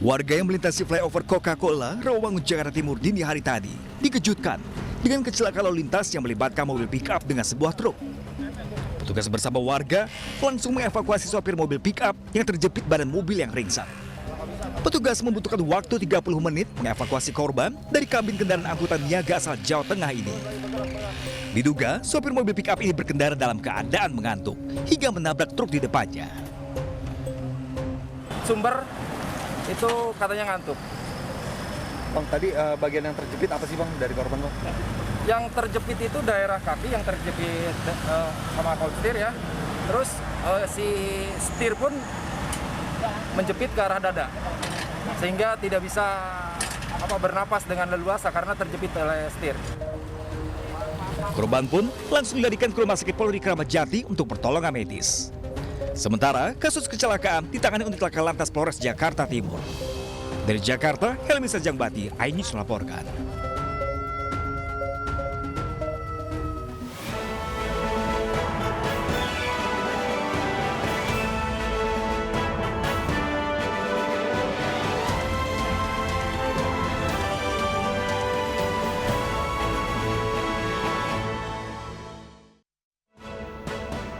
Warga yang melintasi flyover Coca-Cola, Rawamangun, Jakarta Timur dini hari tadi dikejutkan dengan kecelakaan lalu lintas yang melibatkan mobil pick-up dengan sebuah truk. Petugas bersama warga langsung mengevakuasi sopir mobil pick-up yang terjepit badan mobil yang ringsek. Petugas membutuhkan waktu 30 menit mengevakuasi korban dari kabin kendaraan angkutan niaga asal Jawa Tengah ini. Diduga, sopir mobil pick-up ini berkendara dalam keadaan mengantuk hingga menabrak truk di depannya. Sumber itu katanya ngantuk. Bang, tadi bagian yang terjepit apa sih Bang dari korban Bang? Yang terjepit itu daerah kaki yang terjepit sama cold steer ya. Terus si setir pun menjepit ke arah dada. Sehingga tidak bisa bernapas dengan leluasa karena terjepit oleh setir. Korban pun langsung dilarikan ke Rumah Sakit Polri Kramat Jati untuk pertolongan medis. Sementara kasus kecelakaan ditangani unit laka lantas Polres Jakarta Timur. Dari Jakarta, Helmi Sajangbati, iNews melaporkan.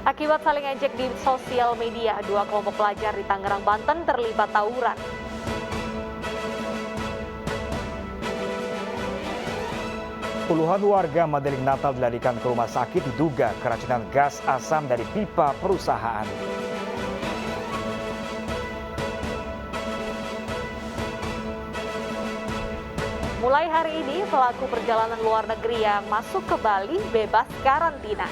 Akibat saling ejek di sosial media, dua kelompok pelajar di Tangerang, Banten terlibat tawuran. Puluhan warga Mandailing Natal dilarikan ke rumah sakit diduga keracunan gas asam dari pipa perusahaan. Mulai hari ini, pelaku perjalanan luar negeri yang masuk ke Bali bebas karantina.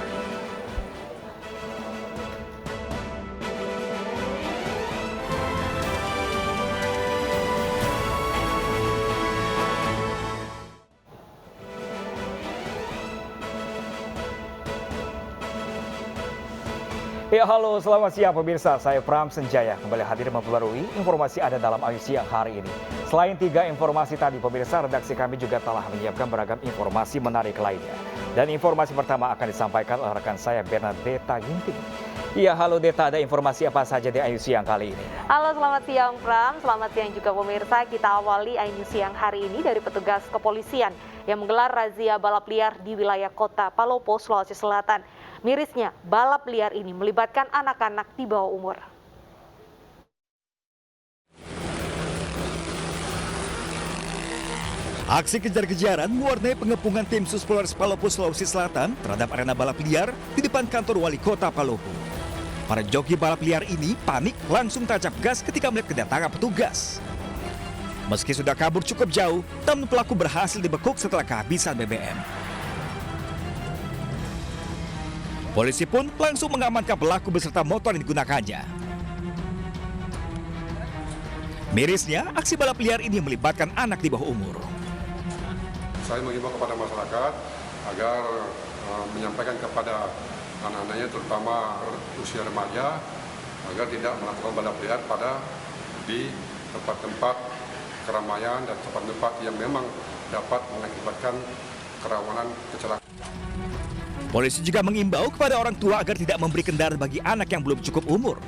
Ya halo, selamat siang pemirsa. Saya Pram Senjaya kembali hadir memperbarui informasi Anda dalam Ayu Siang hari ini. Selain 3 informasi tadi, pemirsa, redaksi kami juga telah menyiapkan beragam informasi menarik lainnya. Dan informasi pertama akan disampaikan oleh rekan saya Bernadetta Ginting. Iya, halo Deta, ada informasi apa saja di Ayu Siang kali ini? Halo, selamat siang Pram, selamat siang juga pemirsa. Kita awali Ayu Siang hari ini dari petugas kepolisian yang menggelar razia balap liar di wilayah kota Palopo, Sulawesi Selatan. Mirisnya, balap liar ini melibatkan anak-anak di bawah umur. Aksi kejar-kejaran mewarnai pengepungan tim Sus Polres Palopo, Sulawesi Selatan terhadap arena balap liar di depan kantor wali kota Palopo. Para joki balap liar ini panik langsung tancap gas ketika melihat kedatangan petugas. Meski sudah kabur cukup jauh, namun pelaku berhasil dibekuk setelah kehabisan BBM. Polisi pun langsung mengamankan pelaku beserta motor yang digunakannya. Mirisnya, aksi balap liar ini melibatkan anak di bawah umur. Saya mengimbau kepada masyarakat agar menyampaikan kepada anak-anaknya, terutama usia remaja, agar tidak melakukan balap liar di tempat-tempat keramaian dan tempat-tempat yang memang dapat mengakibatkan kerawanan kecelakaan. Polisi juga mengimbau kepada orang tua agar tidak memberi kendaraan bagi anak yang belum cukup umur.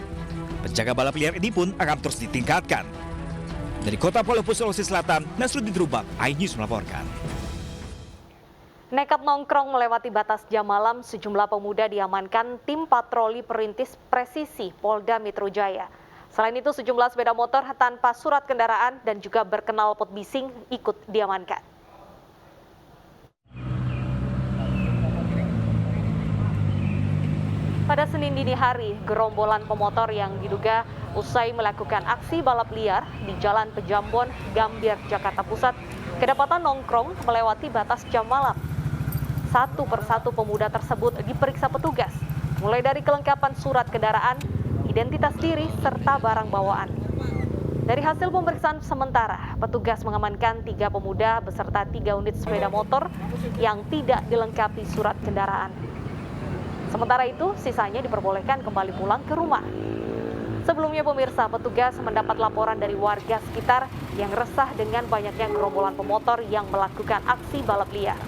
Penjaga balap liar ini pun akan terus ditingkatkan. Dari kota Palopo, Sulawesi Selatan, Nasruddin Rubak, iNews melaporkan. Nekat nongkrong melewati batas jam malam, sejumlah pemuda diamankan tim patroli perintis presisi Polda Metro Jaya. Selain itu, sejumlah sepeda motor tanpa surat kendaraan dan juga berknalpot bising ikut diamankan. Pada Senin dini hari, gerombolan pemotor yang diduga usai melakukan aksi balap liar di Jalan Pejambon, Gambir, Jakarta Pusat, kedapatan nongkrong melewati batas jam malam. Satu persatu pemuda tersebut diperiksa petugas, mulai dari kelengkapan surat kendaraan, identitas diri, serta barang bawaan. Dari hasil pemeriksaan sementara, petugas mengamankan 3 pemuda beserta 3 unit sepeda motor yang tidak dilengkapi surat kendaraan. Sementara itu, sisanya diperbolehkan kembali pulang ke rumah. Sebelumnya pemirsa, petugas mendapat laporan dari warga sekitar yang resah dengan banyaknya gerombolan pemotor yang melakukan aksi balap liar.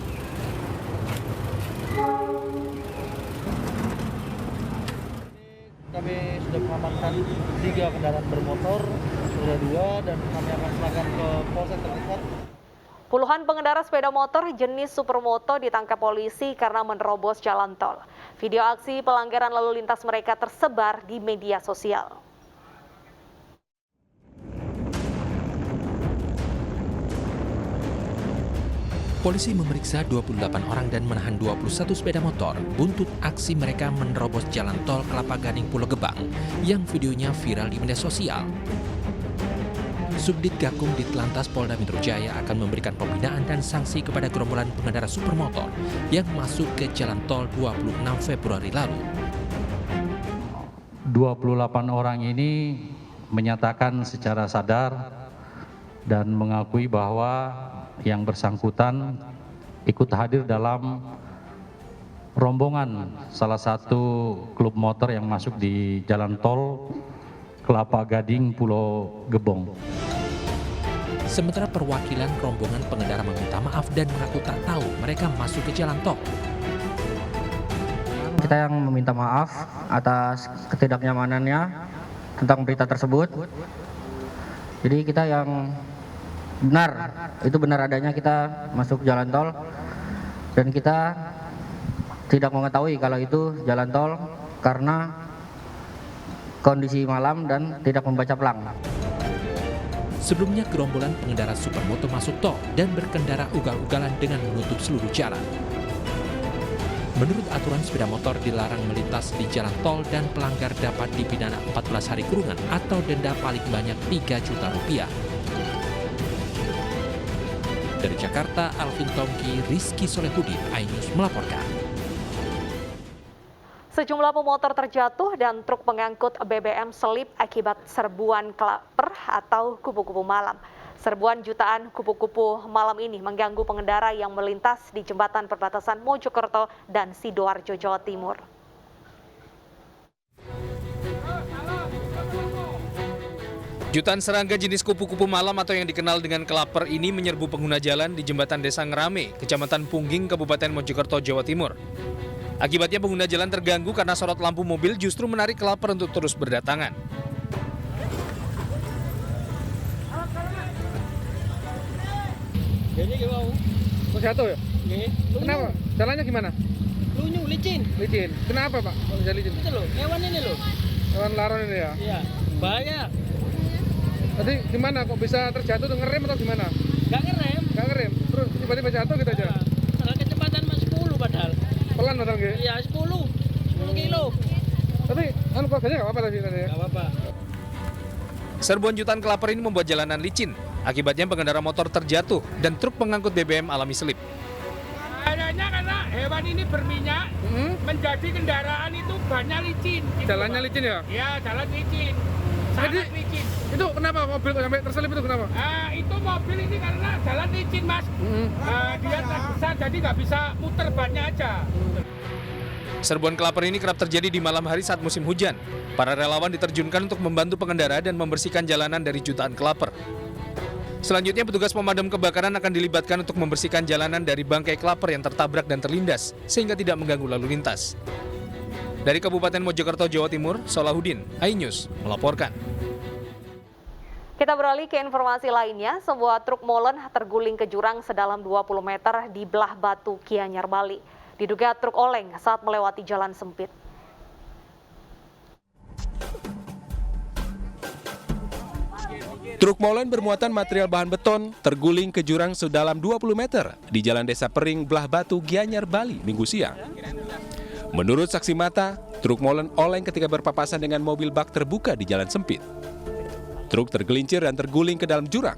Kami sudah mengamankan 3 kendaraan bermotor, sudah 2 dan kami akan serahkan ke Polsek terdekat. Puluhan pengendara sepeda motor jenis supermoto ditangkap polisi karena menerobos jalan tol. Video aksi pelanggaran lalu lintas mereka tersebar di media sosial. Polisi memeriksa 28 orang dan menahan 21 sepeda motor buntut aksi mereka menerobos jalan tol Kelapa Gading Pulau Gebang yang videonya viral di media sosial. Subdit Gakum Ditlantas Polda Metro Jaya akan memberikan pembinaan dan sanksi kepada gerombolan pengendara supermotor yang masuk ke jalan tol 26 Februari lalu. 28 orang ini menyatakan secara sadar dan mengakui bahwa yang bersangkutan ikut hadir dalam rombongan salah satu klub motor yang masuk di jalan tol Kelapa Gading Pulau Gebang. Sementara perwakilan rombongan pengendara meminta maaf dan mengaku tak tahu mereka masuk ke jalan tol. Kita yang meminta maaf atas ketidaknyamanannya tentang berita tersebut. Jadi kita yang benar, itu benar adanya kita masuk jalan tol dan kita tidak mengetahui kalau itu jalan tol karena kondisi malam dan tidak membaca pelang. Sebelumnya gerombolan pengendara supermoto masuk tol dan berkendara ugal-ugalan dengan menutup seluruh jalan. Menurut aturan, sepeda motor dilarang melintas di jalan tol dan pelanggar dapat dipidana 14 hari kurungan atau denda paling banyak 3 juta rupiah. Dari Jakarta, Alvin Tongki, Rizky Solehudin, iNews melaporkan. Sejumlah pemotor terjatuh dan truk pengangkut BBM selip akibat serbuan klaper atau kupu-kupu malam. Serbuan jutaan kupu-kupu malam ini mengganggu pengendara yang melintas di jembatan perbatasan Mojokerto dan Sidoarjo, Jawa Timur. Jutaan serangga jenis kupu-kupu malam atau yang dikenal dengan klaper ini menyerbu pengguna jalan di jembatan Desa Ngerame, Kecamatan Pungging, Kabupaten Mojokerto, Jawa Timur. Akibatnya pengguna jalan terganggu karena sorot lampu mobil justru menarik klaper untuk terus berdatangan. Ini gimana? Kok jatuh ya? Ini. Kenapa? Jalannya gimana? Lunyu, licin. Licin. Kenapa Pak? Kok bisa licin? Itu loh, hewan ini loh. Hewan laron ini ya? Iya, bahaya. Tadi gimana? Kok bisa terjatuh? Ngerem atau gimana? Gak ngerem. Gak ngerem? Terus tiba-tiba jatuh gitu aja? Nah, kecepatan 10 padahal. Pelan padahal gitu? Iya, 10 kilo. Tapi keluarganya nggak apa-apa tadi? Gak apa-apa. Serbuan jutaan klaper ini membuat jalanan licin. Akibatnya pengendara motor terjatuh dan truk pengangkut BBM alami selip. Adanya karena hewan ini berminyak, menjadi kendaraan itu banyak licin. Gitu, Jalannya licin ya? Iya, jalan licin. Sangat licin. Itu kenapa mobil kok sampai terselip itu kenapa? Itu mobil ini karena jalan licin, Mas. Dia tergesa jadi nggak bisa muter bannya aja. Serbuan klaper ini kerap terjadi di malam hari saat musim hujan. Para relawan diterjunkan untuk membantu pengendara dan membersihkan jalanan dari jutaan klaper. Selanjutnya petugas pemadam kebakaran akan dilibatkan untuk membersihkan jalanan dari bangkai klaper yang tertabrak dan terlindas sehingga tidak mengganggu lalu lintas. Dari Kabupaten Mojokerto, Jawa Timur, Solehudin, iNews melaporkan. Kita beralih ke informasi lainnya, sebuah truk molen terguling ke jurang sedalam 20 meter di Belah Batu, Gianyar, Bali. Diduga truk oleng saat melewati jalan sempit. Truk molen bermuatan material bahan beton terguling ke jurang sedalam 20 meter di Jalan Desa Pering, Belah Batu, Gianyar, Bali, Minggu siang. Menurut saksi mata, truk molen oleng ketika berpapasan dengan mobil bak terbuka di jalan sempit. Truk tergelincir dan terguling ke dalam jurang.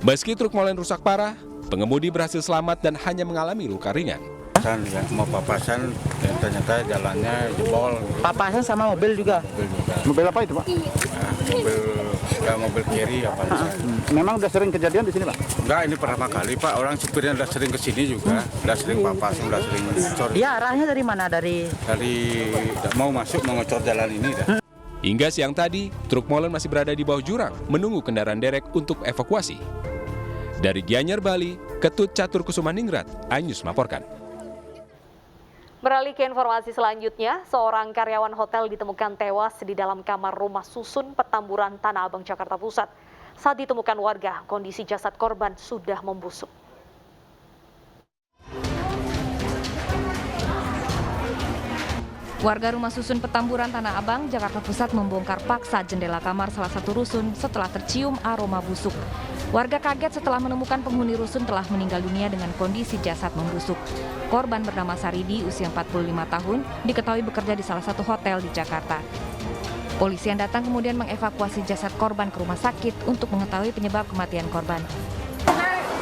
Meski truk molen rusak parah, pengemudi berhasil selamat dan hanya mengalami luka ringan. Mau papasan, ternyata jalannya jebol. Papasan sama mobil juga? Mobil apa itu, Pak? Mobil kiri apa? Memang udah sering kejadian di sini, Pak? Enggak, ini pertama kali, Pak. Orang supirnya udah sering kesini juga, udah sering papasan, udah sering ngecor. Iya, arahnya dari mana? Dari mau masuk, mau ngecor jalan ini dah. Hingga siang tadi, truk molen masih berada di bawah jurang, menunggu kendaraan derek untuk evakuasi. Dari Gianyar, Bali, Ketut Catur Kusumaningrat, iNews melaporkan. Beralih ke informasi selanjutnya, seorang karyawan hotel ditemukan tewas di dalam kamar rumah susun Petamburan, Tanah Abang, Jakarta Pusat. Saat ditemukan warga, kondisi jasad korban sudah membusuk. Warga rumah susun Petamburan, Tanah Abang, Jakarta Pusat membongkar paksa jendela kamar salah satu rusun setelah tercium aroma busuk. Warga kaget setelah menemukan penghuni rusun telah meninggal dunia dengan kondisi jasad membusuk. Korban bernama Saridi, usia 45 tahun, diketahui bekerja di salah satu hotel di Jakarta. Polisi yang datang kemudian mengevakuasi jasad korban ke rumah sakit untuk mengetahui penyebab kematian korban.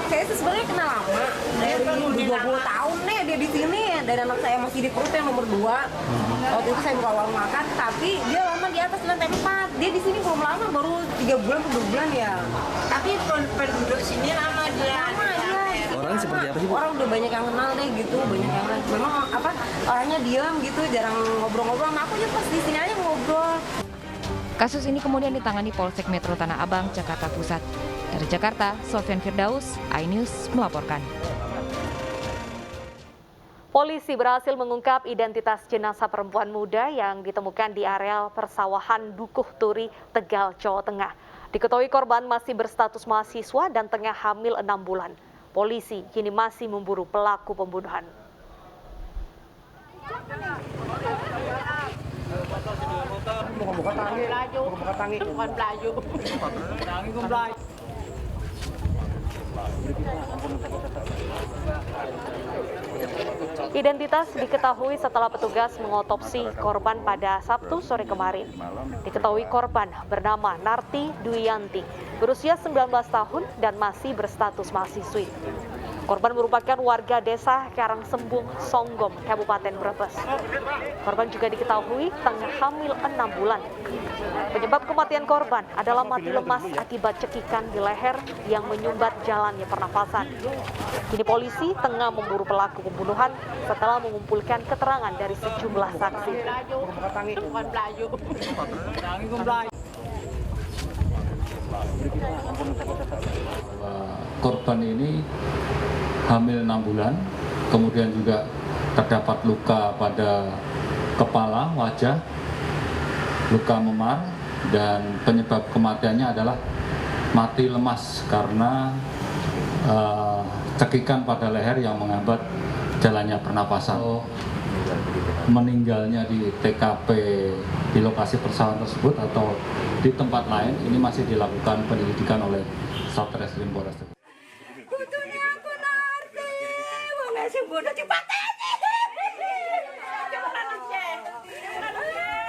Saya sebenarnya kenal lama, dari 20 tahun nih dia di sini, dan anak saya masih di perut yang nomor 2. Waktu itu saya buka warung makan, tapi dia lama di atas lantai 4. Dia di sini belum lama, baru 3 bulan atau 2 bulan ya. Tapi penduduk sini lama dia. Orang seperti apa sih, Bu? Orang udah banyak yang kenal deh gitu, banyak yang kenal. Memang orangnya diam gitu, jarang ngobrol-ngobrol. Nah, aku aja pas di sini aja ngobrol. Kasus ini kemudian ditangani Polsek Metro Tanah Abang, Jakarta Pusat. Dari Jakarta, Sofyan Firdaus, iNews melaporkan. Polisi berhasil mengungkap identitas jenazah perempuan muda yang ditemukan di areal persawahan Dukuh Turi, Tegal, Jawa Tengah. Diketahui korban masih berstatus mahasiswa dan tengah hamil 6 bulan. Polisi kini masih memburu pelaku pembunuhan. Identitas diketahui setelah petugas mengotopsi korban pada Sabtu sore kemarin. Diketahui korban bernama Narti Duyanti, berusia 19 tahun dan masih berstatus mahasiswi. Korban merupakan warga desa Karangsembung, Songgom, Kabupaten Brebes. Korban juga diketahui tengah hamil 6 bulan. Penyebab kematian korban adalah mati lemas akibat cekikan di leher yang menyumbat jalannya pernafasan. Kini polisi tengah memburu pelaku pembunuhan setelah mengumpulkan keterangan dari sejumlah saksi. Korban ini hamil 6 bulan, kemudian juga terdapat luka pada kepala, wajah, luka memar, dan penyebab kematiannya adalah mati lemas karena cekikan pada leher yang menghambat jalannya pernapasan. Meninggalnya di TKP di lokasi persawahan tersebut atau di tempat lain, ini masih dilakukan penyelidikan oleh Satreskrim Polres Tegal.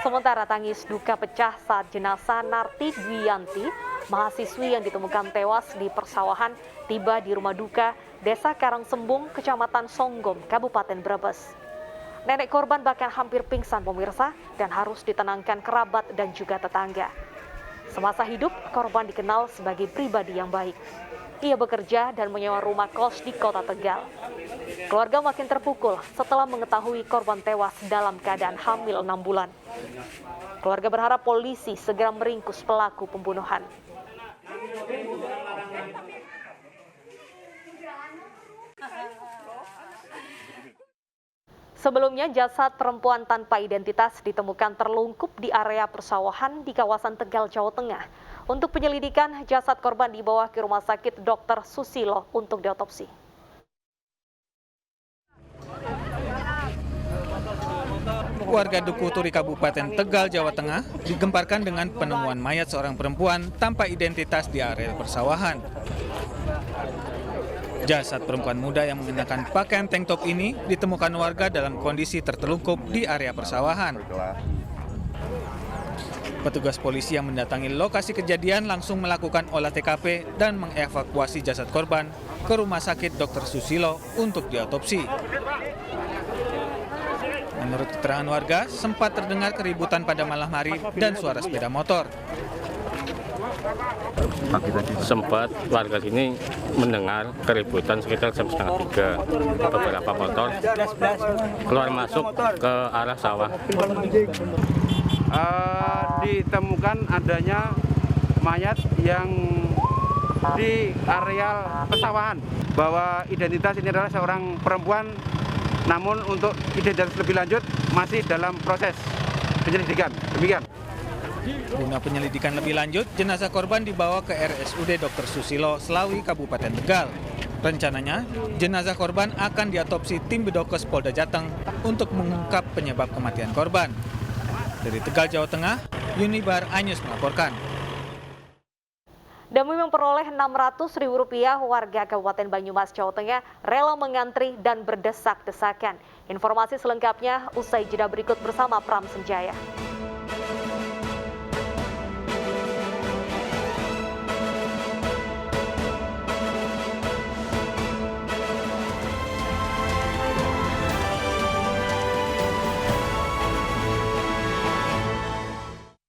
Sementara tangis duka pecah saat jenazah Narti Duyanti, mahasiswi yang ditemukan tewas di persawahan, tiba di rumah duka Desa Karangsembung, Kecamatan Songgom, Kabupaten Brebes. Nenek korban bahkan hampir pingsan pemirsa dan harus ditenangkan kerabat dan juga tetangga. Semasa hidup, korban dikenal sebagai pribadi yang baik. Ia bekerja dan menyewa rumah kos di Kota Tegal. Keluarga makin terpukul setelah mengetahui korban tewas dalam keadaan hamil 6 bulan. Keluarga berharap polisi segera meringkus pelaku pembunuhan. Sebelumnya, jasad perempuan tanpa identitas ditemukan terlungkup di area persawahan di kawasan Tegal, Jawa Tengah. Untuk penyelidikan, jasad korban dibawa ke Rumah Sakit Dr. Susilo untuk diotopsi. Warga Dukuh Turi Kabupaten Tegal, Jawa Tengah digemparkan dengan penemuan mayat seorang perempuan tanpa identitas di area persawahan. Jasad perempuan muda yang mengenakan pakaian tank top ini ditemukan warga dalam kondisi tertelungkup di area persawahan. Petugas polisi yang mendatangi lokasi kejadian langsung melakukan olah TKP dan mengevakuasi jasad korban ke Rumah Sakit Dr. Susilo untuk diotopsi. Menurut keterangan warga, sempat terdengar keributan pada malam hari dan suara sepeda motor. Sempat warga sini mendengar keributan sekitar jam 2:30. Beberapa motor keluar masuk ke arah sawah. Ditemukan adanya mayat yang di areal pesawahan, bahwa identitas ini adalah seorang perempuan namun untuk identitas lebih lanjut masih dalam proses penyelidikan. Demikian. Guna penyelidikan lebih lanjut, jenazah korban dibawa ke RSUD Dr. Susilo, Slawi, Kabupaten Tegal. Rencananya, jenazah korban akan diotopsi tim Bidokes Polda Jateng untuk mengungkap penyebab kematian korban. Dari Tegal, Jawa Tengah, Yunibar Anyus melaporkan. Demi memperoleh Rp600.000, warga Kabupaten Banyumas, Jawa Tengah rela mengantri dan berdesak-desakan. Informasi selengkapnya usai jeda berikut bersama Pram Senjaya.